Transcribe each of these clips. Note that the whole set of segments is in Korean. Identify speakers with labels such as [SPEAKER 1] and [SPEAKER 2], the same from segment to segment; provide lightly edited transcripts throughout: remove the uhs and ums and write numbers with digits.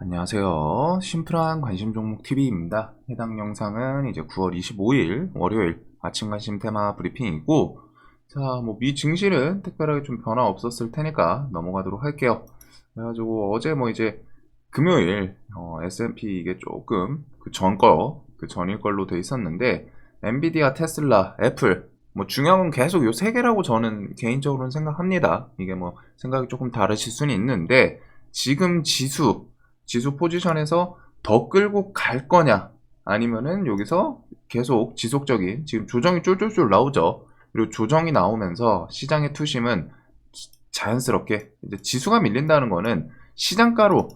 [SPEAKER 1] 안녕하세요. 심플한 관심 종목 TV입니다. 해당 영상은 이제 9월 25일 월요일 아침 관심 테마 브리핑이고, 자, 미 증시는 특별하게 좀 변화 없었을 테니까 넘어가도록 할게요. 그래가지고 어제 이제 금요일 S&P 이게 조금 그 전일 걸로 돼 있었는데, 엔비디아, 테슬라, 애플 중요한 건 계속 요 세 개라고 저는 개인적으로는 생각합니다. 이게 생각이 조금 다르실 수는 있는데, 지금 지수 포지션에서 더 끌고 갈 거냐, 아니면은 여기서 계속 지속적인 지금 조정이 쫄쫄쫄 나오죠. 그리고 조정이 나오면서 시장의 투심은 자연스럽게 이제 지수가 밀린다는 거는 시장가로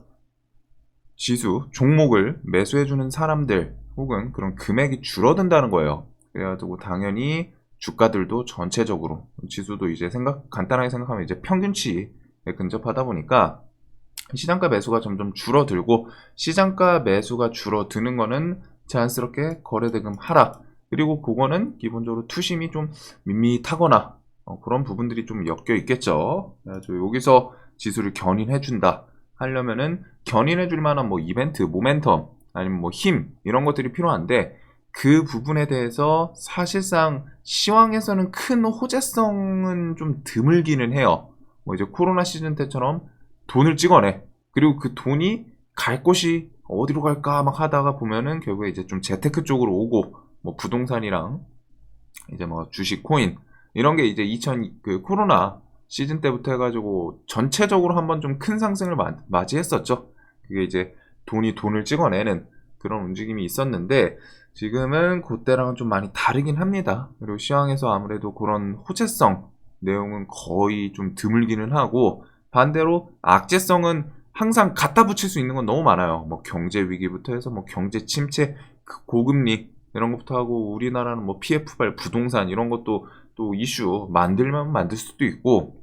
[SPEAKER 1] 지수 종목을 매수해주는 사람들 혹은 그런 금액이 줄어든다는 거예요. 그래가지고 당연히 주가들도 전체적으로 지수도 이제 간단하게 생각하면 이제 평균치에 근접하다 보니까 시장가 매수가 점점 줄어들고, 시장가 매수가 줄어드는 거는 자연스럽게 거래대금 하락, 그리고 그거는 기본적으로 투심이 좀 밋밋하거나 그런 부분들이 좀 엮여 있겠죠. 그래서 여기서 지수를 견인해준다 하려면은 견인해줄 만한 이벤트, 모멘텀 아니면 힘 이런 것들이 필요한데, 그 부분에 대해서 사실상 시황에서는 큰 호재성은 좀 드물기는 해요. 이제 코로나 시즌 때처럼 돈을 찍어내. 그리고 그 돈이 갈 곳이 어디로 갈까 막 하다가 보면은 결국에 이제 좀 재테크 쪽으로 오고, 부동산이랑 이제 주식, 코인 이런 게 이제 그 코로나 시즌 때부터 해가지고 전체적으로 한번 좀 큰 상승을 맞이했었죠. 그게 이제 돈을 찍어내는 그런 움직임이 있었는데, 지금은 그때랑은 좀 많이 다르긴 합니다. 그리고 시황에서 아무래도 그런 호재성 내용은 거의 좀 드물기는 하고, 반대로 악재성은 항상 갖다 붙일 수 있는 건 너무 많아요. 경제 위기부터 해서 경제 침체, 고금리 이런 것부터 하고, 우리나라는 PF발 부동산 이런 것도 또 이슈 만들면 만들 수도 있고,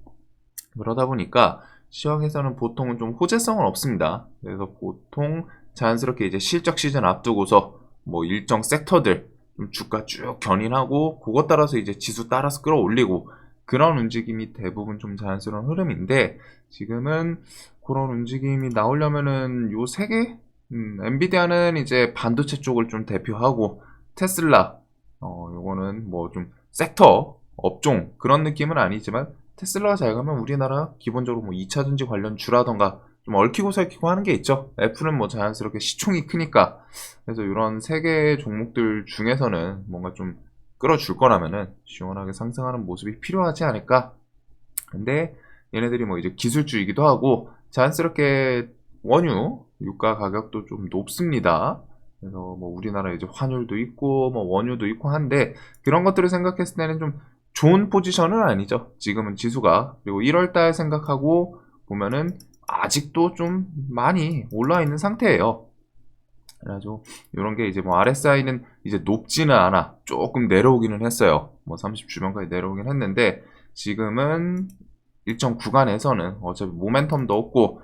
[SPEAKER 1] 그러다 보니까 시황에서는 보통은 좀 호재성은 없습니다. 그래서 보통 자연스럽게 이제 실적 시즌 앞두고서 일정 섹터들 좀 주가 쭉 견인하고, 그것 따라서 이제 지수 따라서 끌어올리고, 그런 움직임이 대부분 좀 자연스러운 흐름인데, 지금은 그런 움직임이 나오려면은 요 세 개, 엔비디아는 이제 반도체 쪽을 좀 대표하고, 테슬라, 요거는 좀 섹터, 업종 그런 느낌은 아니지만, 테슬라가 잘 가면 우리나라 기본적으로 2차전지 관련 주라던가 좀 얽히고 설키고 하는 게 있죠. 애플은 자연스럽게 시총이 크니까. 그래서 이런 세 개의 종목들 중에서는 뭔가 좀 끌어줄 거라면은 시원하게 상승하는 모습이 필요하지 않을까. 근데 얘네들이 이제 기술주이기도 하고, 자연스럽게 원유 유가 가격도 좀 높습니다. 그래서 우리나라 이제 환율도 있고 원유도 있고 한데, 그런 것들을 생각했을 때는 좀 좋은 포지션은 아니죠. 지금은 지수가. 그리고 1월달 생각하고 보면은 아직도 좀 많이 올라 있는 상태예요. 그래가지고 이런 게 이제 RSI는 이제 높지는 않아. 조금 내려오기는 했어요. 30 주변까지 내려오긴 했는데, 지금은 일정 구간에서는 어차피 모멘텀도 없고,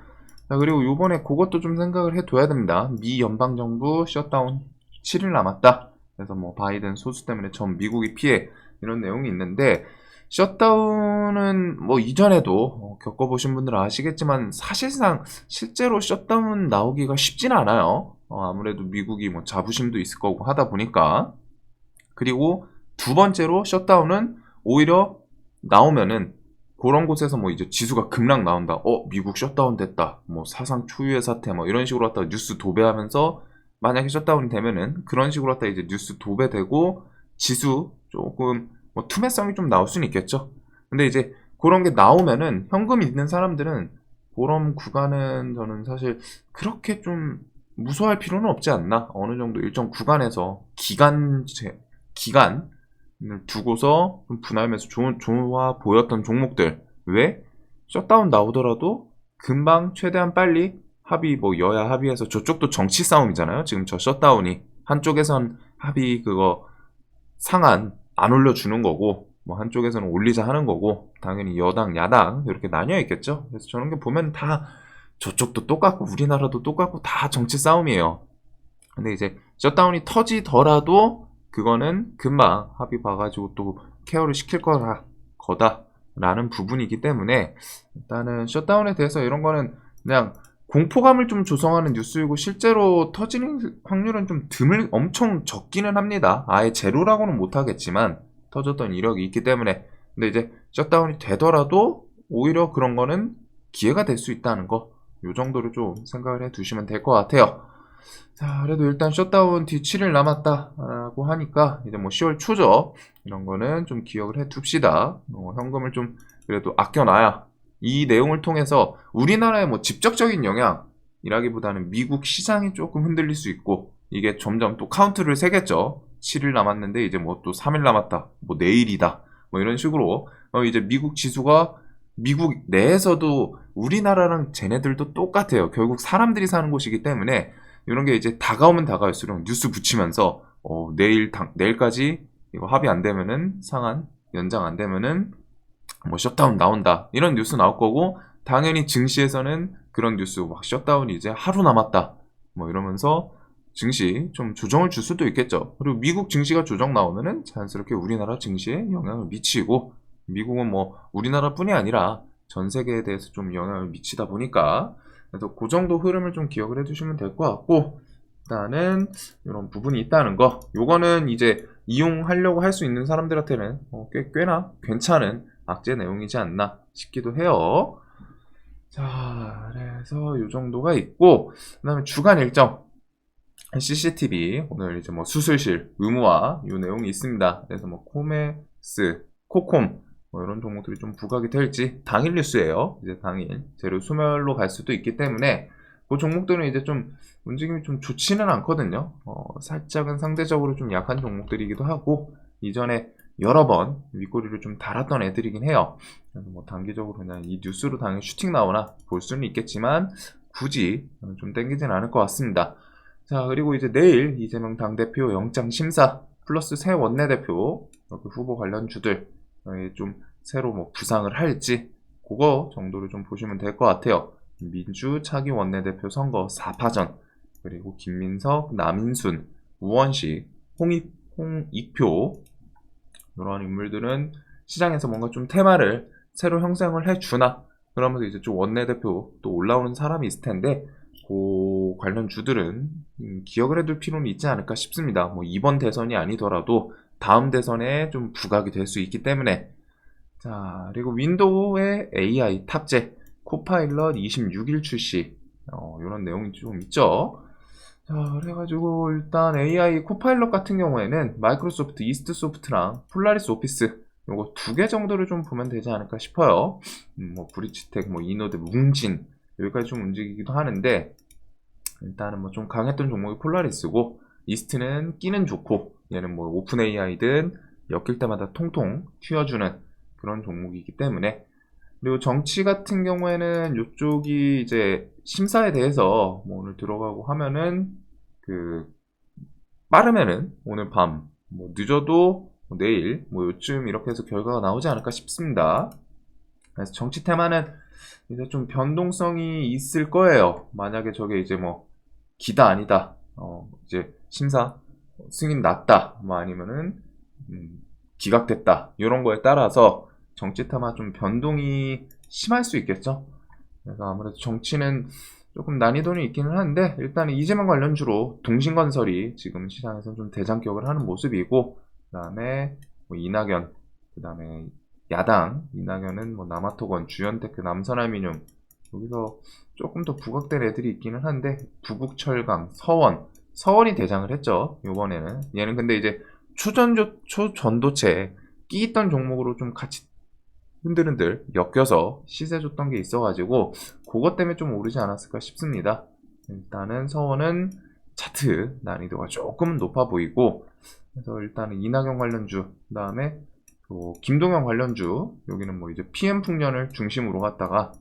[SPEAKER 1] 그리고 요번에 그것도 좀 생각을 해둬야 됩니다. 미 연방정부 셧다운 7일 남았다. 그래서 바이든 소수 때문에 전 미국이 피해 이런 내용이 있는데, 셧다운은 이전에도 겪어보신 분들은 아시겠지만 사실상 실제로 셧다운 나오기가 쉽진 않아요. 아무래도 미국이 자부심도 있을 거고 하다 보니까. 그리고 두 번째로 셧다운은 오히려 나오면은 그런 곳에서 이제 지수가 급락 나온다. 미국 셧다운 됐다. 사상 초유의 사태 이런 식으로 갖다 뉴스 도배하면서, 만약에 셧다운이 되면은 그런 식으로 갖다 이제 뉴스 도배되고 지수 조금 투매성이 좀 나올 수는 있겠죠. 근데 이제 그런 게 나오면은 현금 있는 사람들은 그런 구간은 저는 사실 그렇게 좀 무서워할 필요는 없지 않나. 어느 정도 일정 구간에서 기간을 두고서 좀 분할매수 좋아 보였던 종목들, 왜 셧다운 나오더라도 금방 최대한 빨리 합의, 여야 합의해서, 저쪽도 정치 싸움이잖아요. 지금 저 셧다운이 한쪽에선 합의 그거 상한 안 올려주는 거고, 한쪽에서는 올리자 하는 거고, 당연히 여당 야당 이렇게 나뉘어 있겠죠. 그래서 저런 게 보면 다 저쪽도 똑같고 우리나라도 똑같고 다 정치 싸움이에요. 근데 이제 셧다운이 터지더라도 그거는 금방 합의 봐가지고 또 케어를 시킬 거다라는 부분이기 때문에, 일단은 셧다운에 대해서 이런 거는 그냥 공포감을 좀 조성하는 뉴스이고 실제로 터지는 확률은 좀 엄청 적기는 합니다. 아예 제로라고는 못하겠지만 터졌던 이력이 있기 때문에. 근데 이제 셧다운이 되더라도 오히려 그런 거는 기회가 될 수 있다는 거, 요 정도로 좀 생각을 해 두시면 될 것 같아요. 자, 그래도 일단 셧다운 뒤 7일 남았다라고 하니까 이제 뭐 10월 초죠. 이런 거는 좀 기억을 해 둡시다. 현금을 좀 그래도 아껴놔야 이 내용을 통해서 우리나라의 뭐 직접적인 영향이라기보다는 미국 시장이 조금 흔들릴 수 있고, 이게 점점 또 카운트를 세겠죠. 7일 남았는데 이제 뭐 또 3일 남았다, 뭐 내일이다, 뭐 이런 식으로 이제 미국 지수가 미국 내에서도 우리나라랑 쟤네들도 똑같아요. 결국 사람들이 사는 곳이기 때문에 이런 게 이제 다가오면 다가올수록 뉴스 붙이면서 내일까지 이거 합의 안 되면은 상한 연장 안 되면은 뭐 셧다운 나온다, 이런 뉴스 나올 거고, 당연히 증시에서는 그런 뉴스 막 셧다운이 이제 하루 남았다 뭐 이러면서 증시 좀 조정을 줄 수도 있겠죠. 그리고 미국 증시가 조정 나오면은 자연스럽게 우리나라 증시에 영향을 미치고, 미국은 뭐 우리나라뿐이 아니라 전 세계에 대해서 좀 영향을 미치다 보니까, 그래서 그 정도 흐름을 좀 기억을 해두시면 될 것 같고, 일단은 이런 부분이 있다는 거, 요거는 이제 이용하려고 할 수 있는 사람들한테는 꽤나 괜찮은 악재 내용이지 않나 싶기도 해요. 자, 그래서 요 정도가 있고, 그 다음에 주간 일정 CCTV 오늘 이제 뭐 수술실 의무화 요 내용이 있습니다. 그래서 뭐 코메스, 코콤 뭐 이런 종목들이 좀 부각이 될지, 당일 뉴스예요. 이제 당일 재료 소멸로 갈 수도 있기 때문에 그 종목들은 이제 좀 움직임이 좀 좋지는 않거든요. 살짝은 상대적으로 좀 약한 종목들이기도 하고, 이전에 여러 번 윗꼬리를 좀 달았던 애들이긴 해요. 그래서 뭐 단기적으로 그냥 이 뉴스로 당연히 슈팅 나오나 볼 수는 있겠지만 굳이 좀 땡기진 않을 것 같습니다. 자, 그리고 이제 내일 이재명 당대표 영장 심사 플러스 새 원내대표 후보 관련주들 좀 새로 뭐 부상을 할지, 그거 정도를 좀 보시면 될 것 같아요. 민주 차기 원내대표 선거 4파전, 그리고 김민석, 남인순, 우원식, 홍익표, 이런 인물들은 시장에서 뭔가 좀 테마를 새로 형성을 해주나, 그러면서 이제 좀 원내대표 또 올라오는 사람이 있을 텐데, 그 관련 주들은 기억을 해둘 필요는 있지 않을까 싶습니다. 뭐 이번 대선이 아니더라도 다음 대선에 좀 부각이 될 수 있기 때문에. 자, 그리고 윈도우의 AI 탑재 코파일럿 26일 출시, 이런 내용이 좀 있죠. 자, 그래가지고 일단 AI 코파일럿 같은 경우에는 마이크로소프트 이스트 소프트랑 폴라리스 오피스 요거 2개 정도를 좀 보면 되지 않을까 싶어요. 뭐 브리치텍, 뭐 이노드, 뭉진 여기까지 좀 움직이기도 하는데, 일단은 뭐 좀 강했던 종목이 폴라리스고, 이스트는 끼는 좋고, 얘는 뭐 오픈 AI든 엮일 때마다 통통 튀어주는 그런 종목이기 때문에. 그리고 정치 같은 경우에는 이쪽이 이제 심사에 대해서 뭐 오늘 들어가고 하면은 빠르면은 오늘 밤, 뭐 늦어도 뭐 내일 뭐 요쯤 이렇게 해서 결과가 나오지 않을까 싶습니다. 그래서 정치 테마는 이제 좀 변동성이 있을 거예요. 만약에 저게 이제 뭐 기다 아니다, 이제 심사 승인 났다, 뭐 아니면은 기각됐다, 이런 거에 따라서 정치 테마 좀 변동이 심할 수 있겠죠. 그래서 아무래도 정치는 조금 난이도는 있기는 한데, 일단 이재명 관련주로 동신건설이 지금 시장에서 좀 대장격을 하는 모습이고, 그 다음에 뭐 이낙연, 그 다음에 야당 이낙연은 뭐 남아토건, 주연테크, 남선알미늄, 여기서 조금 더 부각된 애들이 있기는 한데, 부국철강, 서원이 대장을 했죠 이번에는. 얘는 근데 이제 초전도체 끼 있던 종목으로 좀 같이 흔들흔들 엮여서 시세 줬던 게 있어가지고 그것 때문에 좀 오르지 않았을까 싶습니다. 일단은 서원은 차트 난이도가 조금 높아 보이고, 그래서 일단은 이낙연 관련주, 그 다음에 김동연 관련주, 여기는 뭐 이제 PM풍년을 중심으로 갔다가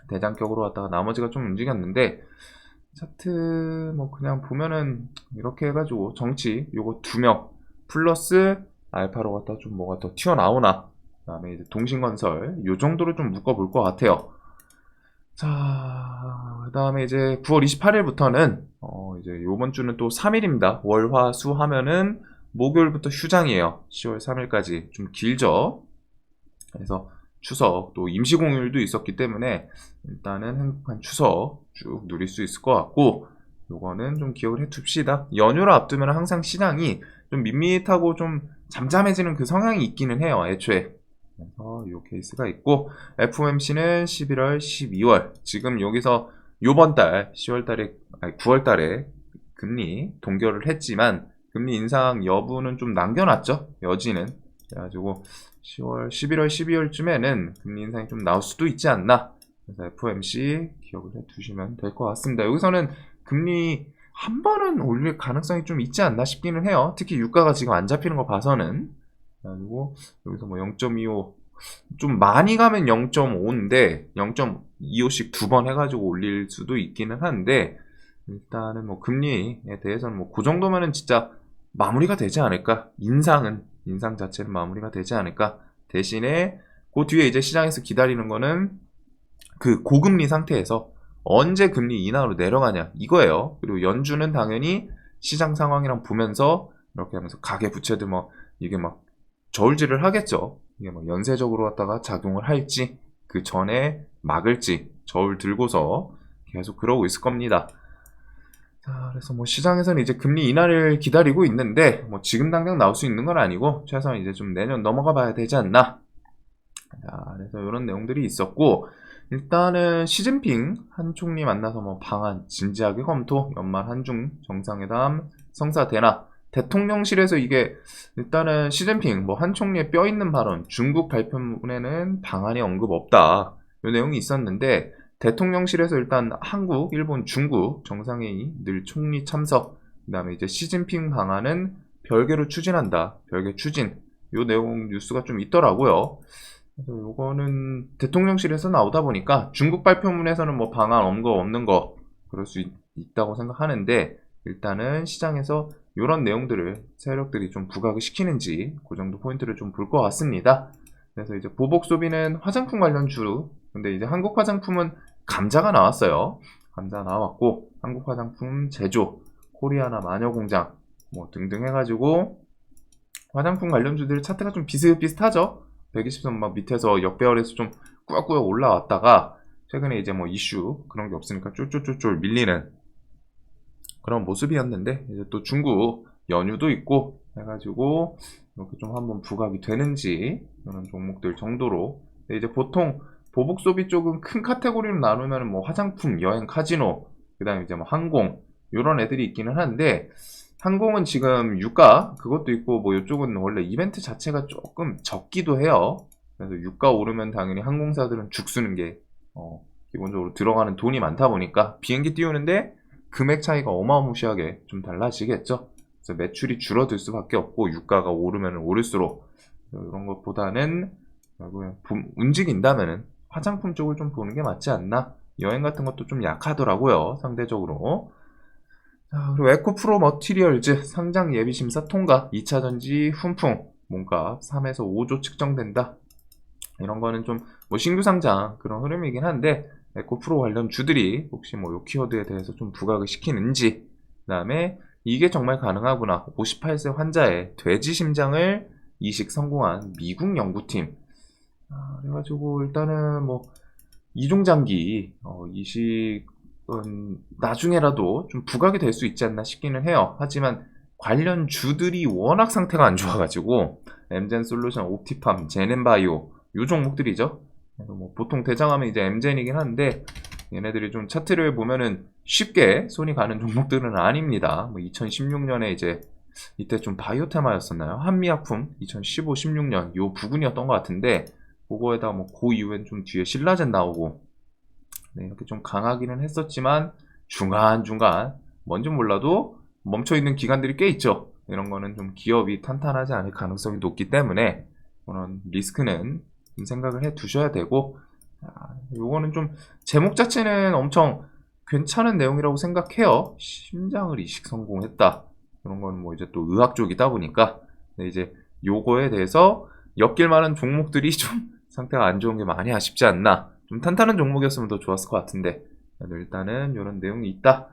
[SPEAKER 1] 대장격으로 갔다가 나머지가 좀 움직였는데, 차트 뭐 그냥 보면은 이렇게 해가지고 정치 요거 2명 플러스 알파로 갔다 좀 뭐가 더 튀어나오나, 그 다음에 이제 동신건설 요 정도로 좀 묶어볼 것 같아요. 자, 그 다음에 이제 9월 28일부터는 이제 요번 주는 또 3일입니다. 월, 화, 수 하면은 목요일부터 휴장이에요. 10월 3일까지 좀 길죠. 그래서 추석 또 임시공휴일도 있었기 때문에 일단은 행복한 추석 쭉 누릴 수 있을 것 같고, 요거는 좀 기억을 해둡시다. 연휴를 앞두면 항상 시장이 좀 밋밋하고 좀 잠잠해지는 그 성향이 있기는 해요, 애초에. 그래서 요 케이스가 있고, FOMC는 11월, 12월. 지금 여기서 요번 달 10월 달에 아니 9월 달에 금리 동결을 했지만 금리 인상 여부는 좀 남겨놨죠, 여지는. 그래가지고 10월, 11월, 12월쯤에는 금리 인상이 좀 나올 수도 있지 않나. 그래서 FOMC 기억을 해두시면 될 것 같습니다. 여기서는 금리 한 번은 올릴 가능성이 좀 있지 않나 싶기는 해요. 특히 유가가 지금 안 잡히는 거 봐서는. 그리고 여기서 뭐 0.25, 좀 많이 가면 0.5인데 0.25씩 두 번 해가지고 올릴 수도 있기는 한데, 일단은 뭐 금리에 대해서는 뭐 그 정도면은 진짜 마무리가 되지 않을까. 인상 자체는 마무리가 되지 않을까. 대신에 그 뒤에 이제 시장에서 기다리는 거는 그 고금리 상태에서 언제 금리 인하로 내려가냐 이거예요. 그리고 연준은 당연히 시장 상황이랑 보면서 이렇게 하면서 가계 부채들 뭐 이게 막 저울질을 하겠죠. 이게 뭐 연쇄적으로 왔다가 작용을 할지 그 전에 막을지 저울 들고서 계속 그러고 있을 겁니다. 자, 그래서 뭐 시장에서는 이제 금리 인하를 기다리고 있는데 뭐 지금 당장 나올 수 있는 건 아니고 최소한 이제 좀 내년 넘어가 봐야 되지 않나. 자, 그래서 이런 내용들이 있었고, 일단은 시진핑 한 총리 만나서 뭐 방안 진지하게 검토, 연말 한중 정상회담 성사되나. 대통령실에서 이게 일단은 시진핑 뭐 한 총리의 뼈 있는 발언, 중국 발표문에는 방안이 언급 없다, 이 내용이 있었는데, 대통령실에서 일단 한국, 일본, 중국 정상회의 늘 총리 참석, 그 다음에 이제 시진핑 방안은 별개로 추진한다, 별개 추진, 요 내용 뉴스가 좀 있더라고요. 그래서 요거는 대통령실에서 나오다 보니까 중국 발표문에서는 뭐 방안 언급 없는 거 그럴 수 있다고 생각하는데, 일단은 시장에서 이런 내용들을 세력들이 좀 부각을 시키는지 그 정도 포인트를 좀 볼 것 같습니다. 그래서 이제 보복 소비는 화장품 관련 주, 근데 이제 한국 화장품은 감자가 나왔어요. 감자 나왔고, 한국 화장품 제조, 코리아나 마녀공장 뭐 등등 해가지고 화장품 관련주들 차트가 좀 비슷비슷하죠. 120선 막 밑에서 역배열에서 좀 꾸역꾸역 올라왔다가 최근에 이제 뭐 이슈 그런 게 없으니까 쫄쫄쫄쫄 밀리는 그런 모습이었는데, 이제 또 중국 연휴도 있고 해가지고 이렇게 좀 한번 부각이 되는지 이런 종목들 정도로. 이제 보통 보복 소비 쪽은 큰 카테고리로 나누면 뭐 화장품, 여행, 카지노, 그다음에 이제 뭐 항공 이런 애들이 있기는 한데, 항공은 지금 유가 그것도 있고 뭐 이쪽은 원래 이벤트 자체가 조금 적기도 해요. 그래서 유가 오르면 당연히 항공사들은 죽쓰는 게 기본적으로 들어가는 돈이 많다 보니까 비행기 띄우는데 금액 차이가 어마무시하게 좀 달라지겠죠. 그래서 매출이 줄어들 수밖에 없고, 유가가 오르면 오를수록. 이런 것보다는 결국에 움직인다면은 화장품 쪽을 좀 보는 게 맞지 않나. 여행 같은 것도 좀 약하더라고요, 상대적으로. 자, 그리고 에코프로 머티리얼즈 상장 예비 심사 통과, 2차 전지 훈풍 몸값 3에서 5조 측정된다. 이런 거는 좀 뭐 신규 상장 그런 흐름이긴 한데, 에코프로 관련 주들이 혹시 뭐 요 키워드에 대해서 좀 부각을 시키는지, 그 다음에 이게 정말 가능하구나, 58세 환자의 돼지 심장을 이식 성공한 미국 연구팀. 그래가지고 일단은 뭐 이종장기 이식은 나중에라도 좀 부각이 될 수 있지 않나 싶기는 해요. 하지만 관련 주들이 워낙 상태가 안 좋아가지고 엠젠솔루션, 옵티팜, 제넨바이오 요 종목들이죠. 그래서 뭐 보통 대장하면 이제 엠젠이긴 한데, 얘네들이 좀 차트를 보면은 쉽게 손이 가는 종목들은 아닙니다. 뭐 2016년에 이제 이때 좀 바이오 테마였었나요? 한미약품 2015, 16년 요 부분이었던 것 같은데, 그거에다 뭐 그 이후엔 좀 뒤에 신라젠 나오고, 네, 이렇게 좀 강하기는 했었지만 중간중간 뭔지 몰라도 멈춰있는 기간들이 꽤 있죠. 이런 거는 좀 기업이 탄탄하지 않을 가능성이 높기 때문에 그런 리스크는 좀 생각을 해 두셔야 되고, 요거는 좀 제목 자체는 엄청 괜찮은 내용이라고 생각해요. 심장을 이식 성공했다. 그런 건 뭐 이제 또 의학 쪽이다 보니까. 근데 이제 요거에 대해서 엮일 만한 종목들이 좀 상태가 안 좋은 게 많이 아쉽지 않나. 좀 탄탄한 종목이었으면 더 좋았을 것 같은데. 일단은 이런 내용이 있다.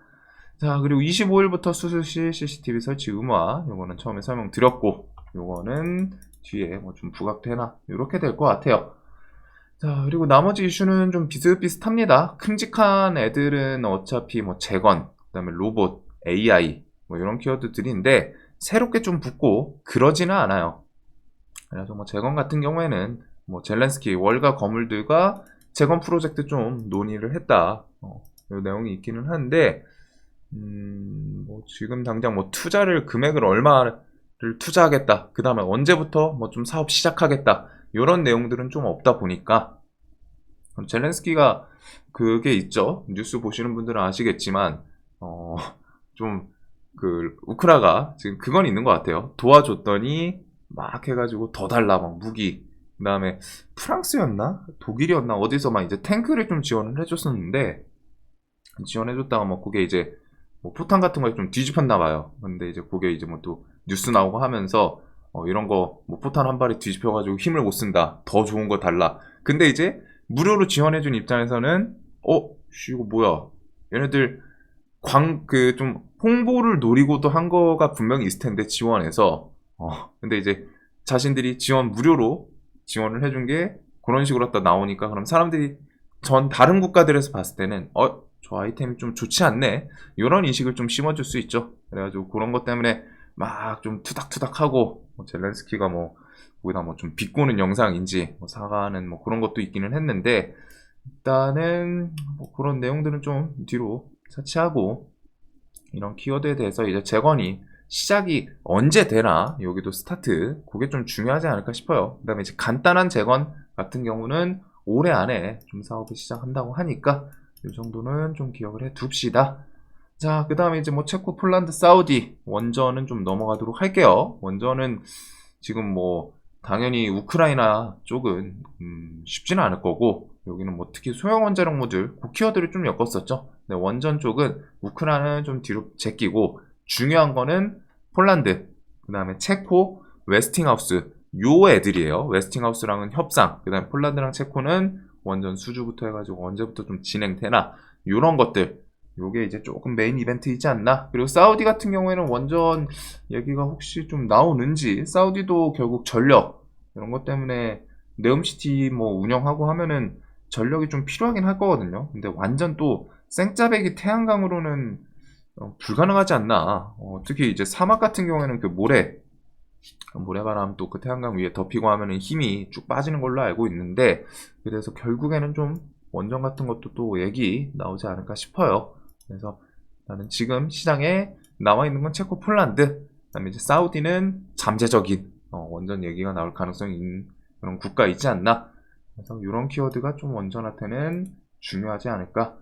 [SPEAKER 1] 자, 그리고 25일부터 수술실 CCTV 설치 의무화. 요거는 처음에 설명드렸고, 요거는 뒤에 뭐 좀 부각되나 이렇게 될 것 같아요. 자, 그리고 나머지 이슈는 좀 비슷비슷합니다. 큼직한 애들은 어차피 뭐 재건, 그다음에 로봇, AI 뭐 이런 키워드들인데 새롭게 좀 붙고 그러지는 않아요. 그래서 뭐 재건 같은 경우에는 뭐 젤렌스키 월가 거물들과 재건 프로젝트 좀 논의를 했다. 이 내용이 있기는 한데 뭐 지금 당장 뭐 투자를 금액을 얼마를 투자하겠다. 그 다음에 언제부터 뭐 좀 사업 시작하겠다. 이런 내용들은 좀 없다 보니까 젤렌스키가 그게 있죠. 뉴스 보시는 분들은 아시겠지만 좀 그 우크라가 지금 그건 있는 것 같아요. 도와줬더니 막 해가지고 더 달라 막 무기. 그다음에 프랑스였나 독일이었나 어디서 막 이제 탱크를 좀 지원을 해줬었는데 지원해줬다가 뭐 그게 이제 뭐 포탄 같은 거에 좀 뒤집혔나 봐요. 근데 이제 그게 이제 뭐 또 뉴스 나오고 하면서 이런 거 뭐 포탄 한 발에 뒤집혀가지고 힘을 못 쓴다. 더 좋은 거 달라. 근데 이제 무료로 지원해준 입장에서는 이거 뭐야? 얘네들 그 좀 홍보를 노리고도 한 거가 분명히 있을 텐데 지원해서 근데 이제 자신들이 지원 무료로 지원을 해준 게 그런 식으로 딱 나오니까 그럼 사람들이 전 다른 국가들에서 봤을 때는 저 아이템이 좀 좋지 않네 이런 인식을 좀 심어줄 수 있죠. 그래가지고 그런 것 때문에 막 좀 투닥투닥하고 젤렌스키가 뭐 거기다 뭐 좀 비꼬는 영상인지 뭐 사과하는 뭐 그런 것도 있기는 했는데 일단은 뭐 그런 내용들은 좀 뒤로 차치하고 이런 키워드에 대해서 이제 재건이 시작이 언제 되나 여기도 스타트 그게 좀 중요하지 않을까 싶어요. 그 다음에 이제 간단한 재건 같은 경우는 올해 안에 좀 사업을 시작한다고 하니까 이 정도는 좀 기억을 해 둡시다. 자, 그 다음에 이제 뭐 체코, 폴란드, 사우디 원전은 좀 넘어가도록 할게요. 원전은 지금 뭐 당연히 우크라이나 쪽은 쉽지는 않을 거고 여기는 뭐 특히 소형 원자력 모듈 그 키워드를 좀 엮었었죠. 근데 원전 쪽은 우크라이나는 좀 뒤로 제끼고 중요한 거는 폴란드, 그 다음에 체코, 웨스팅하우스 요 애들이에요. 웨스팅하우스랑은 협상, 그 다음에 폴란드랑 체코는 원전 수주부터 해가지고 언제부터 좀 진행되나 요런 것들 요게 이제 조금 메인 이벤트이지 않나. 그리고 사우디 같은 경우에는 원전 얘기가 혹시 좀 나오는지 사우디도 결국 전력 이런 것 때문에 네옴시티 뭐 운영하고 하면은 전력이 좀 필요하긴 할 거거든요. 근데 완전 또 생짜배기 태양광으로는 불가능하지 않나. 특히 이제 사막 같은 경우에는 그 모래바람 또 그 태양광 위에 덮이고 하면은 힘이 쭉 빠지는 걸로 알고 있는데 그래서 결국에는 좀 원전 같은 것도 또 얘기 나오지 않을까 싶어요. 그래서 나는 지금 시장에 나와 있는 건 체코, 폴란드, 그다음에 이제 사우디는 잠재적인 원전 얘기가 나올 가능성이 있는 그런 국가이지 않나. 그래서 이런 키워드가 좀 원전한테는 중요하지 않을까.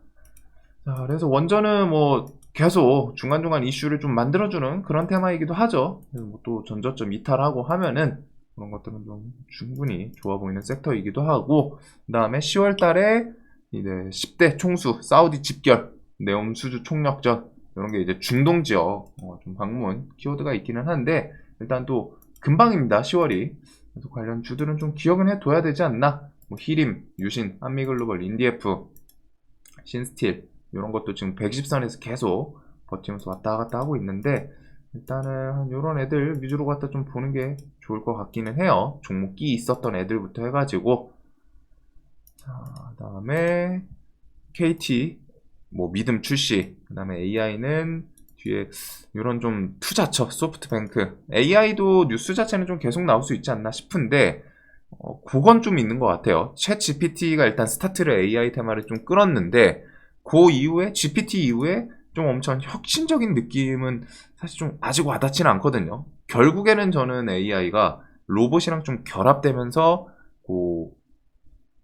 [SPEAKER 1] 자, 그래서 원전은 뭐 계속 중간중간 이슈를 좀 만들어주는 그런 테마이기도 하죠. 뭐또 전저점 이탈하고 하면은 그런 것들은 좀 충분히 좋아 보이는 섹터이기도 하고, 그 다음에 10월 달에 이제 10대 총수, 사우디 집결, 네옴 수주 총력전, 이런 게 이제 중동 지역 좀 방문 키워드가 있기는 한데, 일단 또 금방입니다, 10월이. 그래서 관련 주들은 좀 기억은 해둬야 되지 않나? 뭐 히림, 유신, 한미글로벌, 인디에프, 신스틸, 이런 것도 지금 120선에서 계속 버티면서 왔다 갔다 하고 있는데, 일단은 이런 애들 위주로 갖다 좀 보는 게 좋을 것 같기는 해요. 종목이 있었던 애들부터 해가지고. 자, 다음에 KT 뭐 믿음 출시, 그 다음에 AI는 뒤에 이런 좀 투자처 소프트뱅크, AI도 뉴스 자체는 좀 계속 나올 수 있지 않나 싶은데 그건 좀 있는 것 같아요. 챗 GPT가 일단 스타트를 AI 테마를 좀 끌었는데 그 이후에 GPT 이후에 좀 엄청 혁신적인 느낌은 사실 좀 아직 와닿지는 않거든요. 결국에는 저는 AI가 로봇이랑 좀 결합되면서 그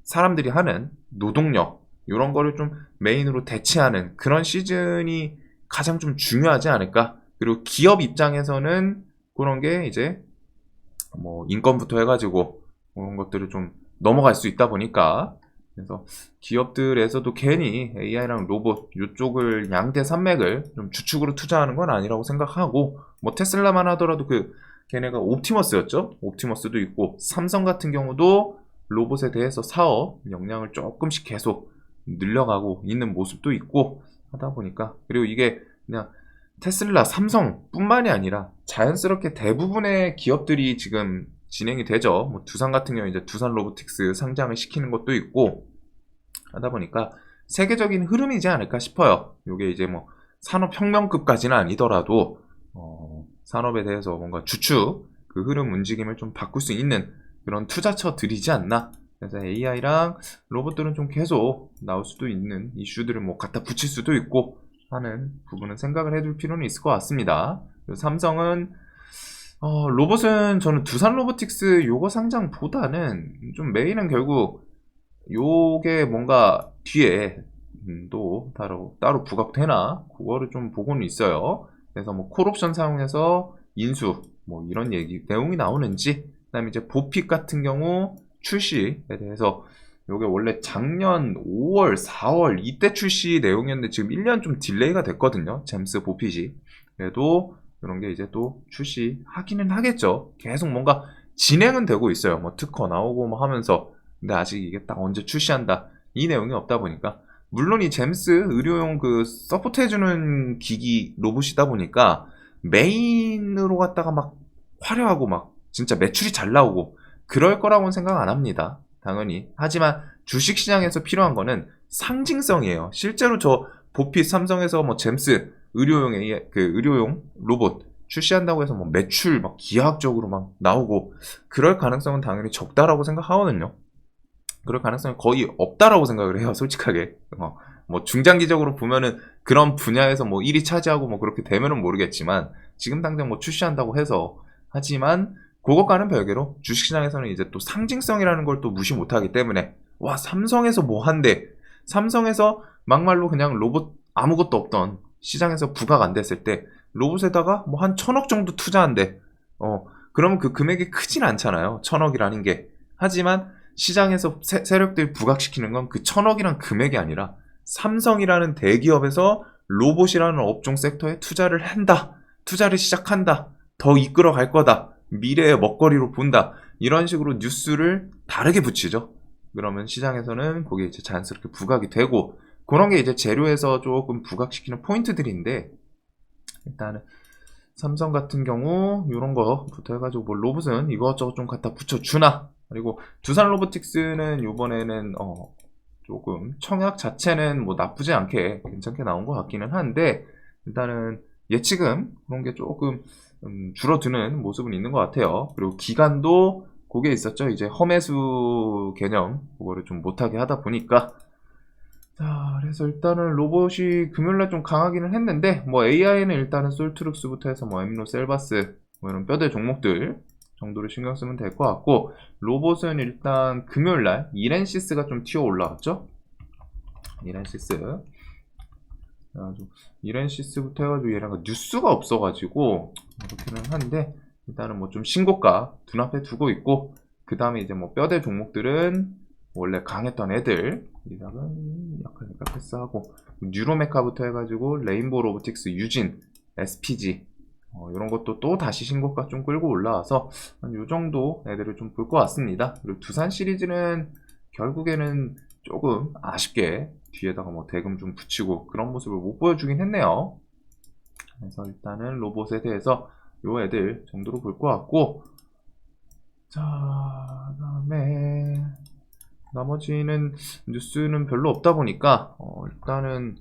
[SPEAKER 1] 사람들이 하는 노동력 이런 거를 좀 메인으로 대체하는 그런 시즌이 가장 좀 중요하지 않을까. 그리고 기업 입장에서는 그런 게 이제 뭐 인건부터 해가지고 그런 것들을 좀 넘어갈 수 있다 보니까 그래서 기업들에서도 괜히 AI랑 로봇 이쪽을 양대 산맥을 좀 주축으로 투자하는 건 아니라고 생각하고 뭐 테슬라만 하더라도 그 걔네가 옵티머스였죠. 옵티머스도 있고 삼성 같은 경우도 로봇에 대해서 사업 역량을 조금씩 계속 늘려가고 있는 모습도 있고 하다 보니까 그리고 이게 그냥 테슬라, 삼성뿐만이 아니라 자연스럽게 대부분의 기업들이 지금 진행이 되죠. 뭐 두산 같은 경우 이제 두산 로보틱스 상장을 시키는 것도 있고 하다 보니까 세계적인 흐름이지 않을까 싶어요. 이게 이제 뭐 산업혁명급까지는 아니더라도 산업에 대해서 뭔가 주축 그 흐름 움직임을 좀 바꿀 수 있는 그런 투자처들이지 않나. 그래서 AI랑 로봇들은 좀 계속 나올 수도 있는 이슈들을 뭐 갖다 붙일 수도 있고 하는 부분은 생각을 해둘 필요는 있을 것 같습니다. 삼성은 로봇은 저는 두산 로보틱스 요거 상장보다는 좀 메인은 결국 요게 뭔가 뒤에 또 따로 부각되나 그거를 좀 보고는 있어요. 그래서 뭐 콜옵션 사용해서 인수 뭐 이런 얘기 내용이 나오는지, 그다음에 이제 보픽 같은 경우 출시에 대해서 요게 원래 작년 5월, 4월 이때 출시 내용이었는데 지금 1년 좀 딜레이가 됐거든요. 잼스 보핏이. 그래도 이런 게 이제 또 출시하기는 하겠죠. 계속 뭔가 진행은 되고 있어요. 뭐 특허 나오고 뭐 하면서. 근데 아직 이게 딱 언제 출시한다 이 내용이 없다 보니까, 물론 이 잼스 의료용 그 서포트 해주는 기기 로봇이다 보니까 메인으로 갖다가 막 화려하고 막 진짜 매출이 잘 나오고 그럴 거라고는 생각 안 합니다. 당연히. 하지만 주식시장에서 필요한 거는 상징성이에요. 실제로 저 보핏 삼성에서 뭐 잼스 의료용의 그 의료용 로봇 출시한다고 해서 뭐 매출 막 기하학적으로 막 나오고 그럴 가능성은 당연히 적다라고 생각하거든요. 그럴 가능성이 거의 없다라고 생각을 해요, 솔직하게. 뭐 중장기적으로 보면은 그런 분야에서 뭐 1위 차지하고 뭐 그렇게 되면은 모르겠지만 지금 당장 뭐 출시한다고 해서, 하지만 그것과는 별개로 주식시장에서는 이제 또 상징성이라는 걸 또 무시 못하기 때문에, 와 삼성에서 뭐 한대, 삼성에서 막말로 그냥 로봇 아무것도 없던 시장에서 부각 안 됐을 때 로봇에다가 뭐 한 1,000억 정도 투자한대. 그러면 그 금액이 크진 않잖아요, 1,000억이라는 게. 하지만 시장에서 세력들이 부각시키는 건 그 1,000억이란 금액이 아니라 삼성이라는 대기업에서 로봇이라는 업종 섹터에 투자를 한다, 투자를 시작한다, 더 이끌어 갈 거다, 미래의 먹거리로 본다, 이런 식으로 뉴스를 다르게 붙이죠. 그러면 시장에서는 그게 이제 자연스럽게 부각이 되고, 그런 게 이제 재료에서 조금 부각시키는 포인트들인데, 일단은 삼성 같은 경우 이런 거부터 해가지고 뭐 로봇은 이것저것 좀 갖다 붙여주나. 그리고 두산 로보틱스는 이번에는 조금 청약 자체는 뭐 나쁘지 않게 괜찮게 나온 것 같기는 한데, 일단은 예측은 그런 게 조금 줄어드는 모습은 있는 것 같아요. 그리고 기간도 그게 있었죠. 이제 험해수 개념 그거를 좀 못하게 하다 보니까. 자, 그래서 일단은 로봇이 금요일날 좀 강하기는 했는데, 뭐 AI는 일단은 솔트룩스부터 해서 뭐 엠노, 셀바스 뭐 이런 뼈대 종목들 정도를 신경 쓰면 될 것 같고, 로봇은 일단 금요일날 이렌시스가 좀 튀어 올라왔죠. 이렌시스. 이렌시스부터 해가지고 얘네가 뉴스가 없어가지고 그렇기는 한데, 일단은 뭐 좀 신고가 눈앞에 두고 있고, 그 다음에 이제 뭐 뼈대 종목들은 원래 강했던 애들 이작은 약간 패스하고, 뉴로메카부터 해가지고 레인보우 로보틱스, 유진, SPG 이런 것도 또 다시 신고가 좀 끌고 올라와서 한 요 정도 애들을 좀 볼 것 같습니다. 그리고 두산 시리즈는 결국에는 조금 아쉽게 뒤에다가 뭐 대금 좀 붙이고 그런 모습을 못 보여주긴 했네요. 그래서 일단은 로봇에 대해서 요 애들 정도로 볼 것 같고, 자, 그다음에 나머지는 뉴스는 별로 없다 보니까 일단은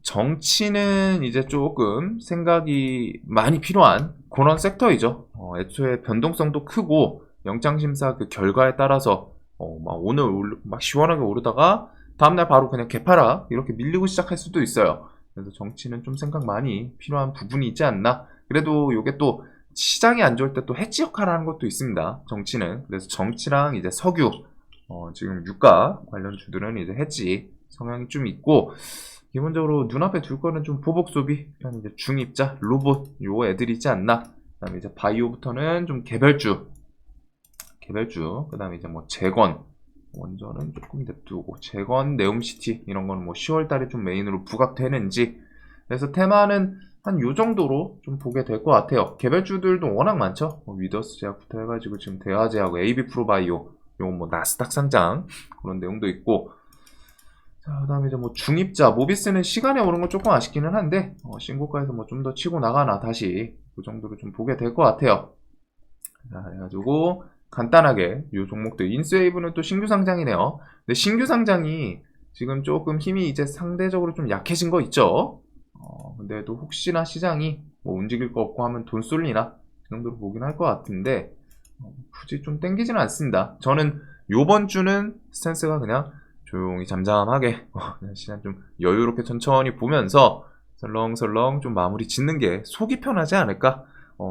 [SPEAKER 1] 정치는 이제 조금 생각이 많이 필요한 그런 섹터이죠. 애초에 변동성도 크고 영장심사 그 결과에 따라서 막 오늘 막 시원하게 오르다가 다음날 바로 그냥 개파라 이렇게 밀리고 시작할 수도 있어요. 그래서 정치는 좀 생각 많이 필요한 부분이 있지 않나. 그래도 이게 또 시장이 안 좋을 때 또 해지 역할을 하는 것도 있습니다, 정치는. 그래서 정치랑 이제 석유, 지금 유가 관련 주들은 이제 해지 성향이 좀 있고, 기본적으로 눈앞에 둘 거는 좀 보복 소비, 그다음에 이제 중입자, 로봇 요 애들이 있지 않나. 그다음에 이제 바이오부터는 좀 개별주, 그다음에 이제 뭐 재건, 원전은 조금 냅두고 재건, 네옴시티 이런 거는 뭐 10월 달에 좀 메인으로 부각되는지. 그래서 테마는 한 요 정도로 좀 보게 될 것 같아요. 개별주들도 워낙 많죠. 뭐 위더스 제약부터 해가지고 지금 대화제하고 AB 프로바이오, 요건 뭐 나스닥 상장 그런 내용도 있고. 자, 그다음에 이제 뭐 중입자 모비스는 시간에 오른 건 조금 아쉽기는 한데 신고가에서 뭐 좀 더 치고 나가나 다시 그 정도로 좀 보게 될 것 같아요. 자, 그래가지고 간단하게 이 종목들 인스웨이브는 또 신규 상장이네요. 근데 신규 상장이 지금 조금 힘이 이제 상대적으로 좀 약해진 거 있죠. 근데 또 혹시나 시장이 뭐 움직일 거 없고 하면 돈 쏠리나 그 정도로 보긴 할 것 같은데 굳이 좀 땡기지는 않습니다. 저는 요번 주는 스탠스가 그냥 조용히 잠잠하게 그냥 시간 좀 여유롭게 천천히 보면서 설렁설렁 좀 마무리 짓는 게 속이 편하지 않을까?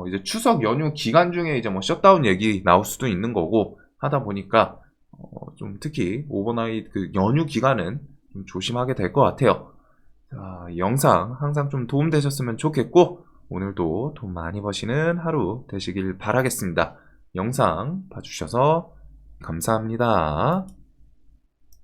[SPEAKER 1] 이제 추석 연휴 기간 중에 이제 뭐 셧다운 얘기 나올 수도 있는 거고 하다 보니까 좀 특히 오버나잇 그 연휴 기간은 좀 조심하게 될 것 같아요. 자, 이 영상 항상 좀 도움되셨으면 좋겠고 오늘도 돈 많이 버시는 하루 되시길 바라겠습니다. 영상 봐주셔서 감사합니다.